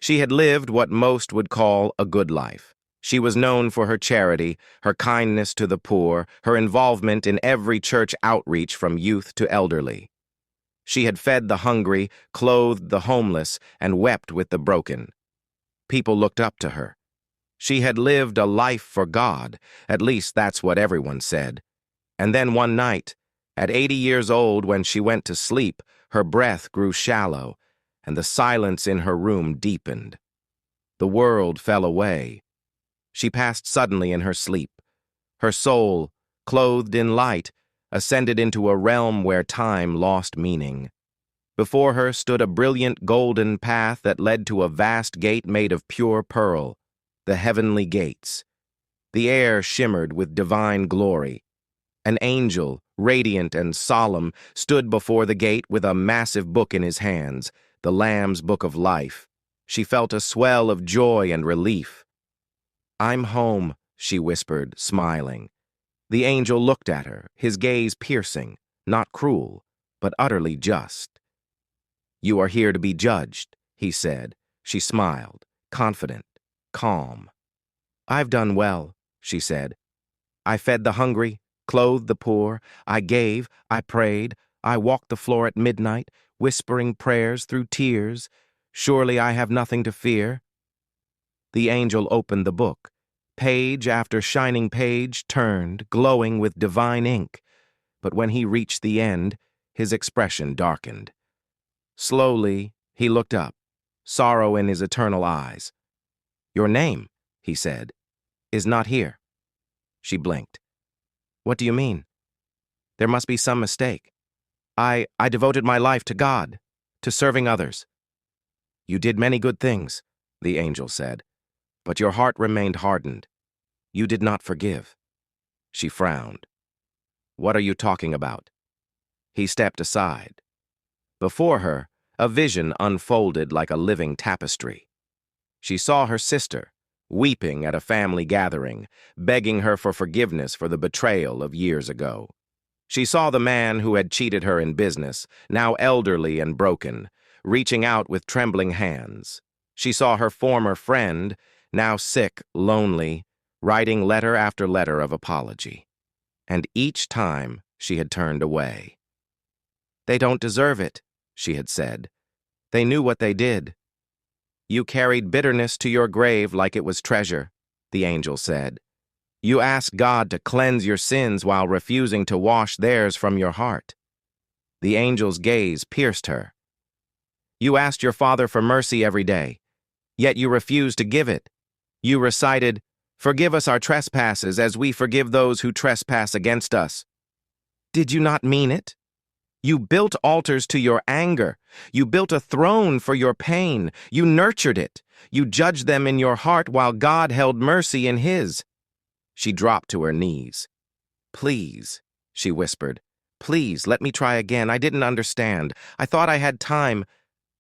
She had lived what most would call a good life. She was known for her charity, her kindness to the poor, her involvement in every church outreach from youth to elderly. She had fed the hungry, clothed the homeless, and wept with the broken. People looked up to her. She had lived a life for God, at least that's what everyone said. And then one night, at 80 years old, when she went to sleep, her breath grew shallow, and the silence in her room deepened. The world fell away. She passed suddenly in her sleep. Her soul, clothed in light, ascended into a realm where time lost meaning. Before her stood a brilliant golden path that led to a vast gate made of pure pearl, the heavenly gates. The air shimmered with divine glory. An angel, radiant and solemn, stood before the gate with a massive book in his hands, the Lamb's Book of Life. She felt a swell of joy and relief. "I'm home," she whispered, smiling. The angel looked at her, his gaze piercing, not cruel, but utterly just. "You are here to be judged," he said. She smiled, confident, calm. "I've done well," she said. "I fed the hungry, clothed the poor, I gave, I prayed, I walked the floor at midnight, whispering prayers through tears. Surely I have nothing to fear." The angel opened the book. Page after shining page turned, glowing with divine ink. But when he reached the end, his expression darkened. Slowly, he looked up, sorrow in his eternal eyes. "Your name," he said, "is not here." She blinked. "What do you mean?" "There must be some mistake. I devoted my life to God, to serving others." "You did many good things," the angel said, "but your heart remained hardened. You did not forgive." She frowned. "What are you talking about?" He stepped aside. Before her, a vision unfolded like a living tapestry. She saw her sister, weeping at a family gathering, begging her for forgiveness for the betrayal of years ago. She saw the man who had cheated her in business, now elderly and broken, reaching out with trembling hands. She saw her former friend, now sick, lonely, writing letter after letter of apology. And each time she had turned away. "They don't deserve it," she had said. "They knew what they did." "You carried bitterness to your grave like it was treasure," the angel said. "You asked God to cleanse your sins while refusing to wash theirs from your heart." The angel's gaze pierced her. "You asked your Father for mercy every day, yet you refused to give it. You recited, 'Forgive us our trespasses as we forgive those who trespass against us.' Did you not mean it? You built altars to your anger. You built a throne for your pain. You nurtured it. You judged them in your heart while God held mercy in his." She dropped to her knees. "Please," she whispered. "Please, let me try again. I didn't understand. I thought I had time.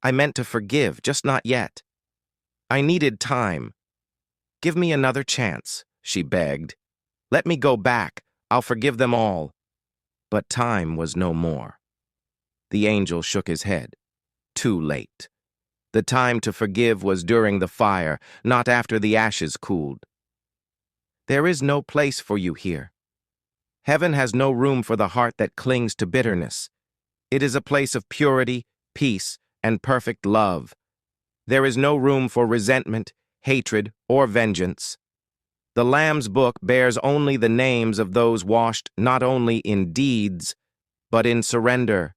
I meant to forgive, just not yet. I needed time. Give me another chance," she begged. "Let me go back. I'll forgive them all." But time was no more. The angel shook his head. Too late. The time to forgive was during the fire, not after the ashes cooled. "There is no place for you here. Heaven has no room for the heart that clings to bitterness. It is a place of purity, peace, and perfect love. There is no room for resentment, hatred, or vengeance. The Lamb's Book bears only the names of those washed not only in deeds, but in surrender.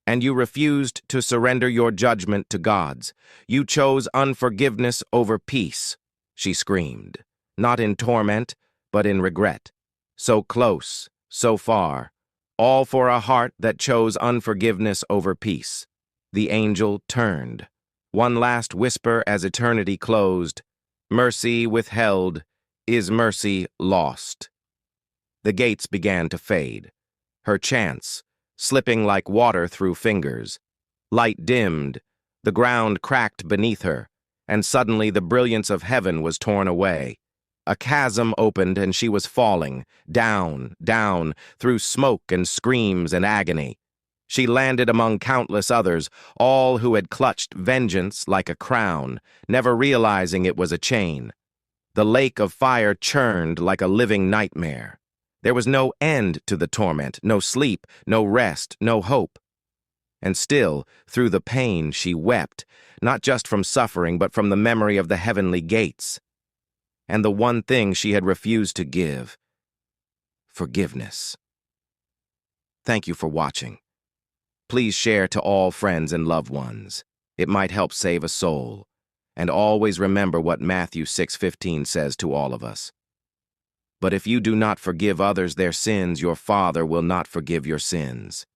And you refused to surrender your judgment to God's. You chose unforgiveness over peace," she screamed, not in torment, but in regret. So close, so far, all for a heart that chose unforgiveness over peace. The angel turned. One last whisper as eternity closed. "Mercy withheld is mercy lost." The gates began to fade. Her chance, slipping like water through fingers. Light dimmed, the ground cracked beneath her, and suddenly the brilliance of heaven was torn away. A chasm opened and she was falling, down, down, through smoke and screams and agony. She landed among countless others, all who had clutched vengeance like a crown, never realizing it was a chain. The lake of fire churned like a living nightmare. There was no end to the torment, no sleep, no rest, no hope. And still, through the pain, she wept, not just from suffering, but from the memory of the heavenly gates. And the one thing she had refused to give: forgiveness. Thank you for watching. Please share to all friends and loved ones. It might help save a soul. And always remember what Matthew 6:15 says to all of us. But if you do not forgive others their sins, your Father will not forgive your sins.